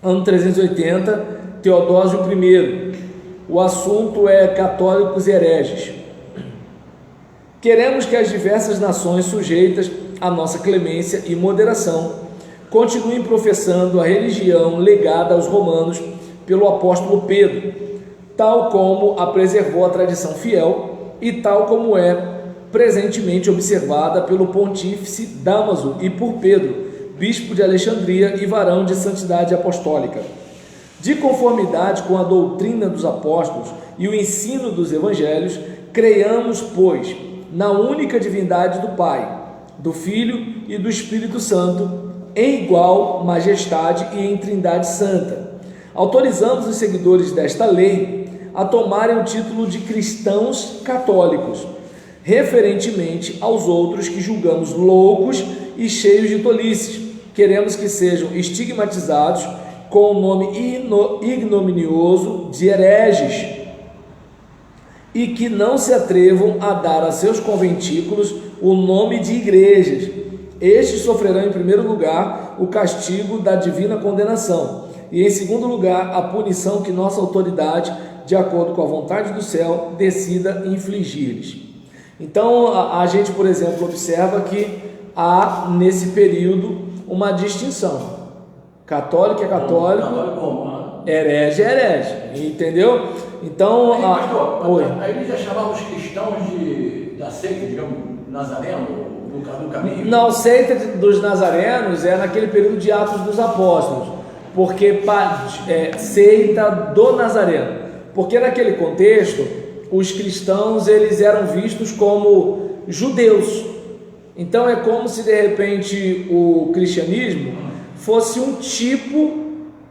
ano 380, Teodósio I. O assunto é católicos e hereges. Queremos que as diversas nações sujeitas à nossa clemência e moderação continuem professando a religião legada aos romanos pelo apóstolo Pedro, tal como a preservou a tradição fiel e tal como é presentemente observada pelo pontífice Dámaso e por Pedro, bispo de Alexandria e varão de santidade apostólica. De conformidade com a doutrina dos apóstolos e o ensino dos evangelhos, creiamos, pois, na única divindade do Pai, do Filho e do Espírito Santo, em igual majestade e em Trindade Santa. Autorizamos os seguidores desta lei a tomarem o título de cristãos católicos, referentemente aos outros que julgamos loucos e cheios de tolices. Queremos que sejam estigmatizados com o nome ignominioso de hereges e que não se atrevam a dar a seus conventículos o nome de igrejas. Estes sofrerão em primeiro lugar o castigo da divina condenação e em segundo lugar a punição que nossa autoridade, de acordo com a vontade do céu, decida infligir-lhes. Então a gente, por exemplo, observa que há nesse período uma distinção. Católico é católico, herege é herege, entendeu? Então, aí eles já chamavam os cristãos da seita, digamos, Nazareno, do caminho? Não, seita dos nazarenos é naquele período de Atos dos Apóstolos, porque seita do Nazareno, porque naquele contexto os cristãos eles eram vistos como judeus. Então é como se de repente o cristianismo fosse um tipo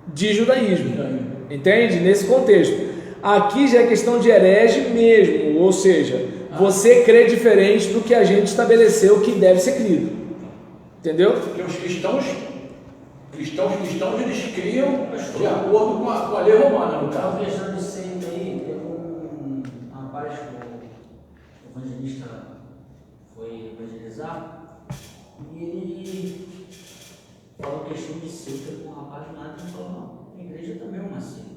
de judaísmo, entende? Nesse contexto. Aqui já é questão de herege mesmo, ou seja, você crê diferente do que a gente estabeleceu que deve ser crido, entendeu? Porque os cristãos, eles criam de acordo com a lei romana, no caso. Pensando de seita aí, teve um rapaz que o evangelista foi evangelizar e ele falou questão de seita com um rapaz lá e falou: não, a igreja também é uma seita.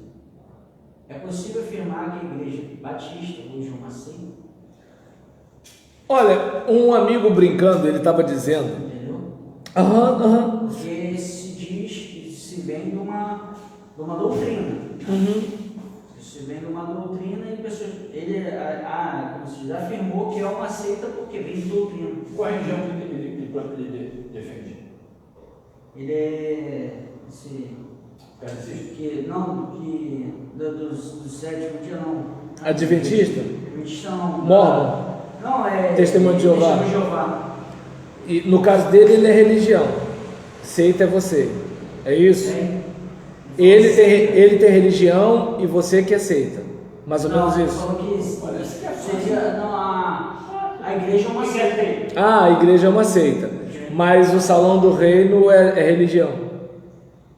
É possível afirmar que a igreja batista hoje é uma seita? Olha, um amigo brincando, ele estava dizendo. Entendeu? Porque se diz que se vem de uma doutrina. Se vem de uma doutrina e pessoas. Ele como se diz, afirmou que é uma seita porque vem de doutrina. Qual a religião que ele defende? Ele é. Dos sétimos dia não. Adventista? Adventista não. Mormon? Não, é. Testemunho de Jeová. Testemunho de Jeová. E no caso dele, ele é religião. Seita é você. É isso? Ele tem religião e você que é seita. Mais ou menos isso. Falou que seria, a igreja é uma seita. Ah, a igreja é uma seita. Mas o salão do reino é religião.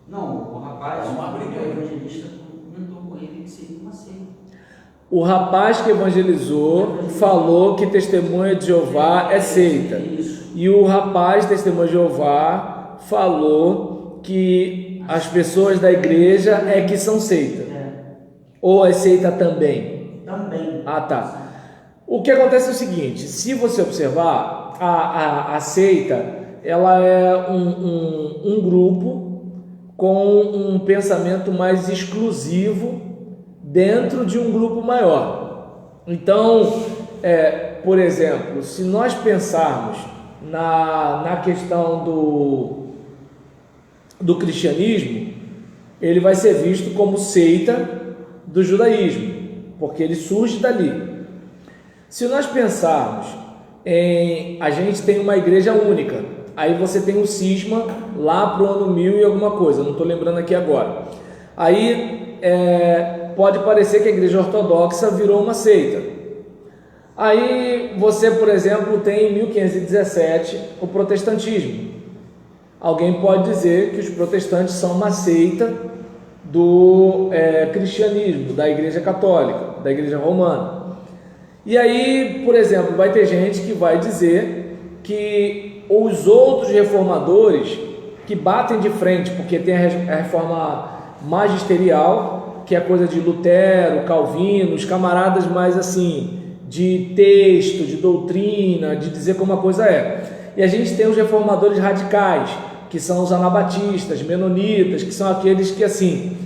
Não, o rapaz, o evangelista comentou com ele que seria uma seita. O rapaz que evangelizou falou que testemunha de Jeová é seita. E o rapaz testemunha de Jeová falou que as pessoas da igreja é que são seita. Ou é seita também? Também. Ah, tá. O que acontece é o seguinte: se você observar, a seita ela é um grupo com um pensamento mais exclusivo dentro de um grupo maior. Então, por exemplo, se nós pensarmos na questão do cristianismo, ele vai ser visto como seita do judaísmo, porque ele surge dali. Se nós pensarmos a gente tem uma igreja única, aí você tem um cisma lá para o ano 1000 e alguma coisa, não estou lembrando aqui agora. Aí pode parecer que a igreja ortodoxa virou uma seita. Aí você, por exemplo, tem em 1517 o protestantismo. Alguém pode dizer que os protestantes são uma seita do cristianismo, da igreja católica, da igreja romana. E aí, por exemplo, vai ter gente que vai dizer que os outros reformadores que batem de frente, porque tem a reforma magisterial, que é coisa de Lutero, Calvino, os camaradas mais assim, de texto, de doutrina, de dizer como a coisa é. E a gente tem os reformadores radicais, que são os anabatistas, menonitas, que são aqueles que assim,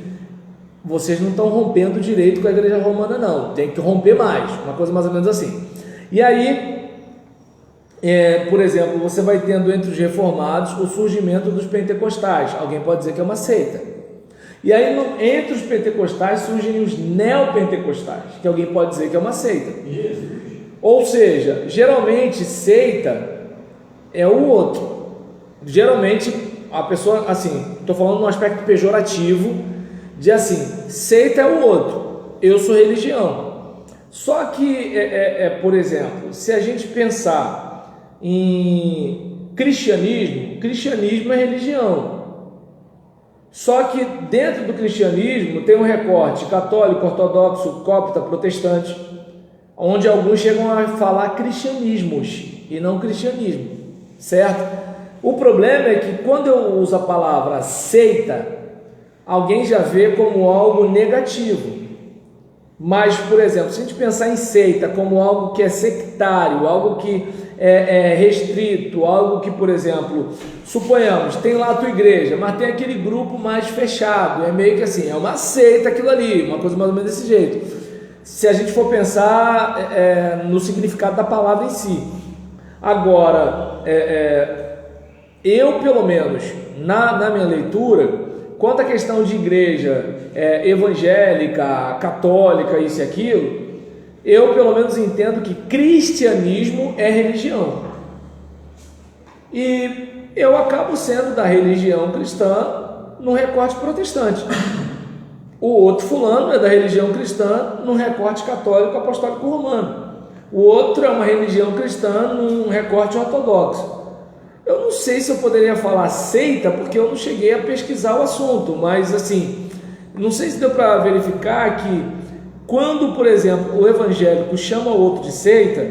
vocês não estão rompendo direito com a igreja romana não, tem que romper mais, uma coisa mais ou menos assim. E aí, por exemplo, você vai tendo entre os reformados o surgimento dos pentecostais, alguém pode dizer que é uma seita. E aí entre os pentecostais surgem os neopentecostais, que alguém pode dizer que é uma seita. Ou seja, geralmente seita é o outro. Geralmente a pessoa, assim, estou falando num aspecto pejorativo, de assim, seita é o outro, eu sou religião. Só que, por exemplo, se a gente pensar em cristianismo é religião. Só que dentro do cristianismo tem um recorte católico, ortodoxo, copta, protestante, onde alguns chegam a falar cristianismos e não cristianismo, certo? O problema é que quando eu uso a palavra seita, alguém já vê como algo negativo. Mas, por exemplo, se a gente pensar em seita como algo que é sectário, algo que é restrito, algo que, por exemplo, suponhamos, tem lá a tua igreja, mas tem aquele grupo mais fechado, é meio que assim, é uma seita aquilo ali, uma coisa mais ou menos desse jeito. Se a gente for pensar no significado da palavra em si. Agora, eu, pelo menos, na minha leitura, quanto à questão de igreja evangélica, católica, isso e aquilo, eu, pelo menos, entendo que cristianismo é religião. E eu acabo sendo da religião cristã no recorte protestante. O outro fulano é da religião cristã no recorte católico apostólico romano. O outro é uma religião cristã num recorte ortodoxo. Eu não sei se eu poderia falar seita, porque eu não cheguei a pesquisar o assunto, mas assim, não sei se deu para verificar que quando, por exemplo, o evangélico chama o outro de seita,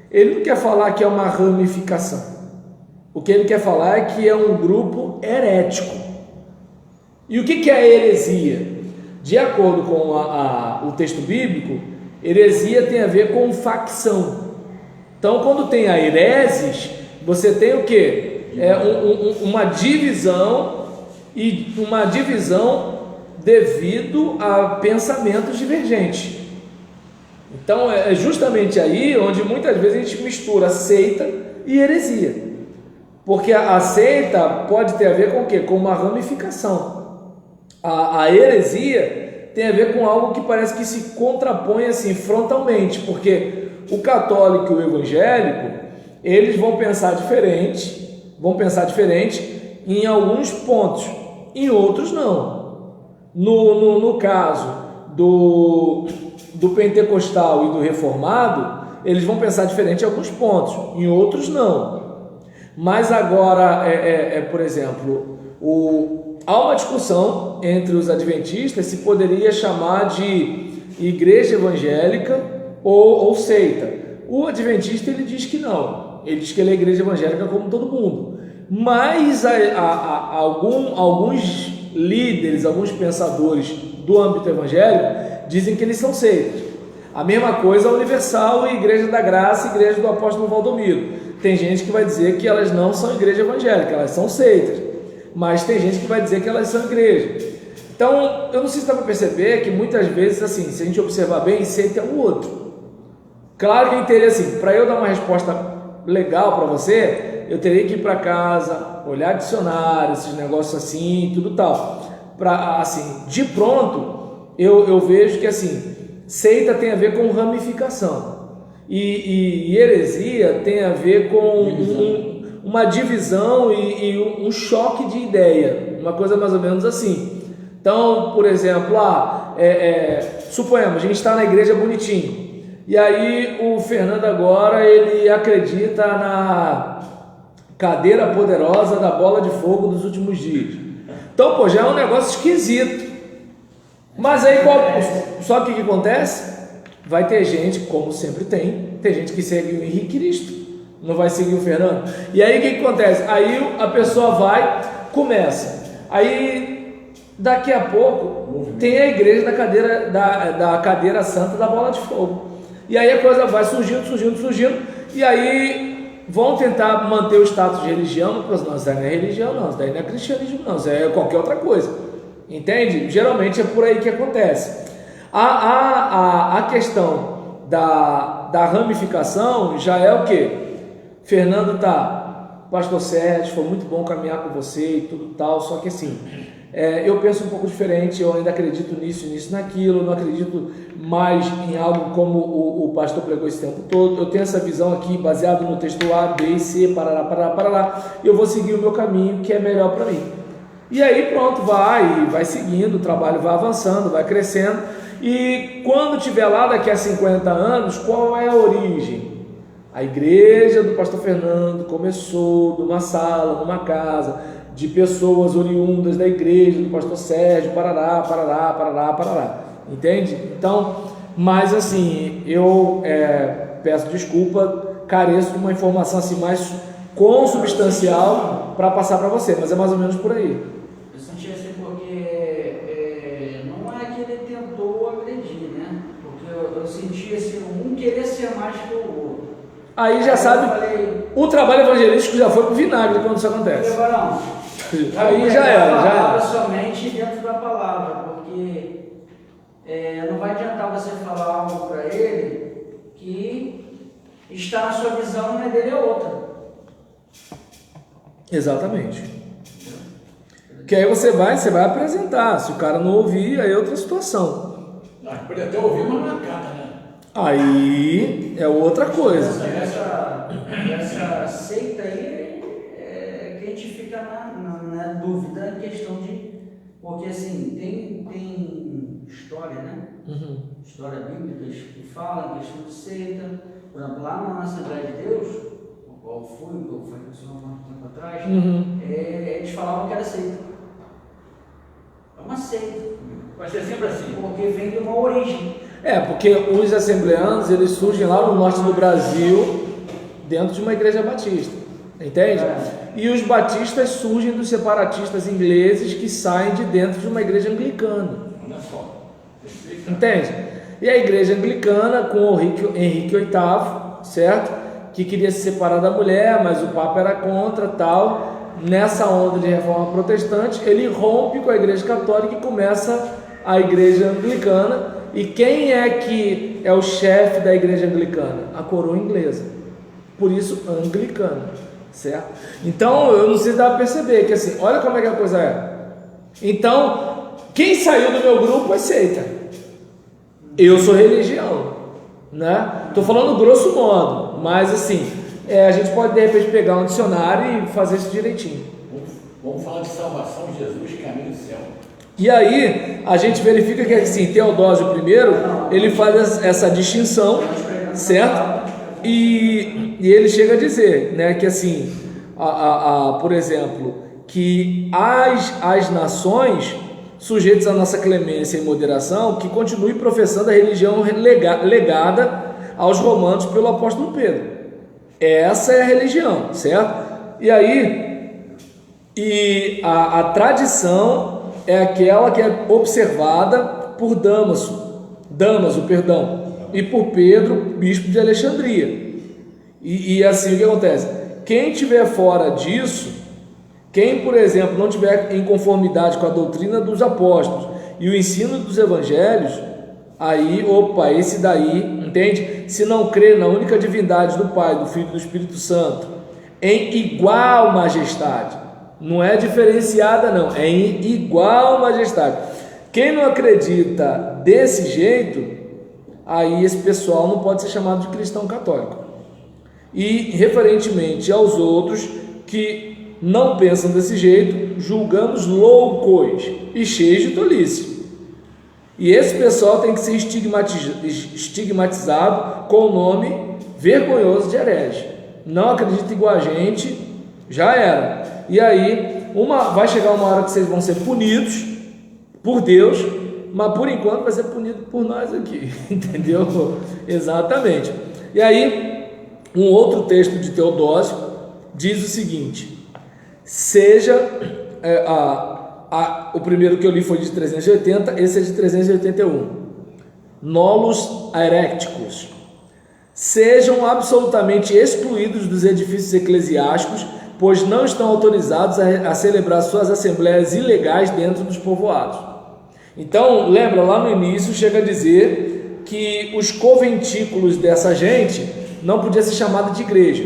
ele não quer falar que é uma ramificação. O que ele quer falar é que é um grupo herético. E o que é a heresia? De acordo com o texto bíblico, heresia tem a ver com facção. Então, quando tem a hereses, você tem o quê? Uma divisão, e uma divisão devido a pensamentos divergentes. Então é justamente aí onde muitas vezes a gente mistura seita e heresia, porque a seita pode ter a ver com o quê? Com uma ramificação. A heresia tem a ver com algo que parece que se contrapõe assim frontalmente, porque o católico e o evangélico, eles vão pensar diferente em alguns pontos, em outros não. No caso do pentecostal e do reformado, eles vão pensar diferente em alguns pontos, em outros não. Mas agora, por exemplo, há uma discussão entre os adventistas se poderia chamar de igreja evangélica ou seita. O adventista ele diz que não, ele diz que ele é igreja evangélica como todo mundo. Mas alguns líderes, alguns pensadores do âmbito evangélico dizem que eles são seitas. A mesma coisa a Universal e Igreja da Graça e Igreja do Apóstolo Valdomiro. Tem gente que vai dizer que elas não são igreja evangélica, elas são seitas. Mas tem gente que vai dizer que elas são igreja. Então, eu não sei se dá para perceber que muitas vezes, assim, se a gente observar bem, seita é o outro. Claro que teria assim, para eu dar uma resposta legal para você, eu teria que ir para casa, olhar dicionário, esses negócios assim, tudo tal. Para assim, de pronto, eu vejo que assim, seita tem a ver com ramificação e heresia tem a ver com uma divisão e um choque de ideia, uma coisa mais ou menos assim. Então, por exemplo, suponhamos, a gente está na igreja bonitinho. E aí o Fernando agora ele acredita na cadeira poderosa da bola de fogo dos últimos dias. Então, já é um negócio esquisito. Mas aí só que o que acontece? Vai ter gente, como sempre tem gente que segue o Henrique Cristo, não vai seguir o Fernando. E aí o que acontece? Aí a pessoa começa. Aí Daqui a pouco tem a igreja da cadeira santa da bola de fogo. E aí a coisa vai surgindo, e aí vão tentar manter o status de religião, mas não, isso daí não é religião, não, isso daí não é cristianismo, não, isso é qualquer outra coisa. Entende? Geralmente é por aí que acontece. A questão da ramificação já é o quê? Fernando pastor Sérgio, foi muito bom caminhar com você e tudo tal, só que assim, eu penso um pouco diferente, eu ainda acredito nisso, naquilo, não acredito mais em algo como o pastor pregou esse tempo todo, eu tenho essa visão aqui, baseado no texto A, B, C, parará, e eu vou seguir o meu caminho, que é melhor para mim. E aí pronto, vai seguindo, o trabalho vai avançando, vai crescendo, e quando tiver lá daqui a 50 anos, qual é a origem? A igreja do pastor Fernando começou numa sala, numa casa, de pessoas oriundas da igreja do pastor Sérgio, parará, entende? Então, mas assim, eu peço desculpa, careço de uma informação assim mais consubstancial para passar para você, mas é mais ou menos por aí. Eu senti assim porque não é que ele tentou agredir, né? Porque eu senti assim, um querer ser mais que o outro. Aí já sabe, o trabalho evangelístico já foi pro vinagre quando isso acontece. Aí já era. Somente dentro da palavra, porque não vai adiantar você falar algo para ele que está na sua visão, não é dele, é outra. Exatamente. Que aí você vai apresentar. Se o cara não ouvir, aí é outra situação. Pode até ouvir, mas não acata, né? Aí é outra coisa. Essa seita aí, que a gente fica na dúvida, em questão de... Porque assim, tem história, né? Uhum. História bíblica que fala em questão de seita. Por exemplo, lá na Assembleia de Deus, o qual foi há um tempo atrás, eles falavam que era seita. É uma seita. Vai ser sempre assim. Porque vem de uma origem. Porque os assembleanos, eles surgem lá no norte do Brasil, dentro de uma igreja batista, entende? E os batistas surgem dos separatistas ingleses que saem de dentro de uma igreja anglicana. Olha só. Entende? E a igreja anglicana com o Henrique VIII, certo? Que queria se separar da mulher, mas o Papa era contra, tal. Nessa onda de reforma protestante, ele rompe com a igreja católica e começa a igreja anglicana. E quem é que é o chefe da igreja anglicana? A coroa inglesa. Por isso, anglicana, certo? Então, eu não sei se dá para perceber que assim, olha como é que a coisa é. Então, quem saiu do meu grupo é seita. Eu sou religião, né? Estou falando grosso modo, mas assim, a gente pode de repente pegar um dicionário e fazer isso direitinho. Vamos falar de salvação, Jesus, caminho do céu. E aí, a gente verifica que assim, Teodósio I, ele faz essa distinção, certo? E ele chega a dizer, né, que assim, por exemplo, que as nações sujeitas à nossa clemência e moderação, que continuem professando a religião legada aos romanos pelo apóstolo Pedro. Essa é a religião, certo? E aí, a tradição é aquela que é observada por Damaso, e por Pedro, bispo de Alexandria. E assim, o que acontece? Quem estiver fora disso, quem, por exemplo, não estiver em conformidade com a doutrina dos apóstolos e o ensino dos evangelhos, aí, esse daí, entende? Se não crer na única divindade do Pai, do Filho e do Espírito Santo, em igual majestade, não é diferenciada não, é em igual majestade. Quem não acredita desse jeito, aí esse pessoal não pode ser chamado de cristão católico. E referentemente aos outros que não pensam desse jeito, julgamos loucos e cheios de tolice. E esse pessoal tem que ser estigmatizado com o nome vergonhoso de herege. Não acredita igual a gente, já era. E aí, vai chegar uma hora que vocês vão ser punidos por Deus, mas por enquanto vai ser punido por nós aqui, entendeu? Exatamente. E aí, um outro texto de Teodósio diz o seguinte: o primeiro que eu li foi de 380, esse é de 381. Nolos heréticos. Sejam absolutamente excluídos dos edifícios eclesiásticos, pois não estão autorizados a celebrar suas assembleias ilegais dentro dos povoados. Então, lembra, lá no início chega a dizer que os conventículos dessa gente não podia ser chamado de igreja.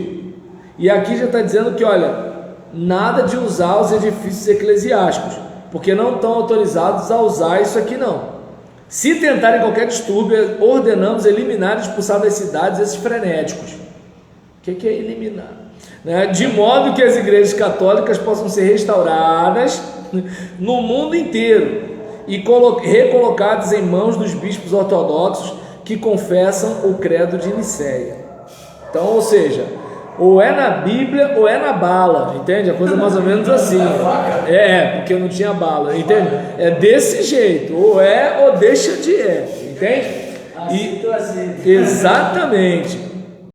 E aqui já está dizendo que, olha, nada de usar os edifícios eclesiásticos, porque não estão autorizados a usar isso aqui não. Se tentarem qualquer distúrbio, ordenamos eliminar e expulsar das cidades esses frenéticos. O que é eliminar? De modo que as igrejas católicas possam ser restauradas no mundo inteiro e recolocadas em mãos dos bispos ortodoxos que confessam o credo de Nicéia. Então, ou seja, ou é na Bíblia ou é na bala, entende? A coisa mais ou menos assim. Porque não tinha bala, entende? É desse jeito, ou é ou deixa de entende? Exatamente.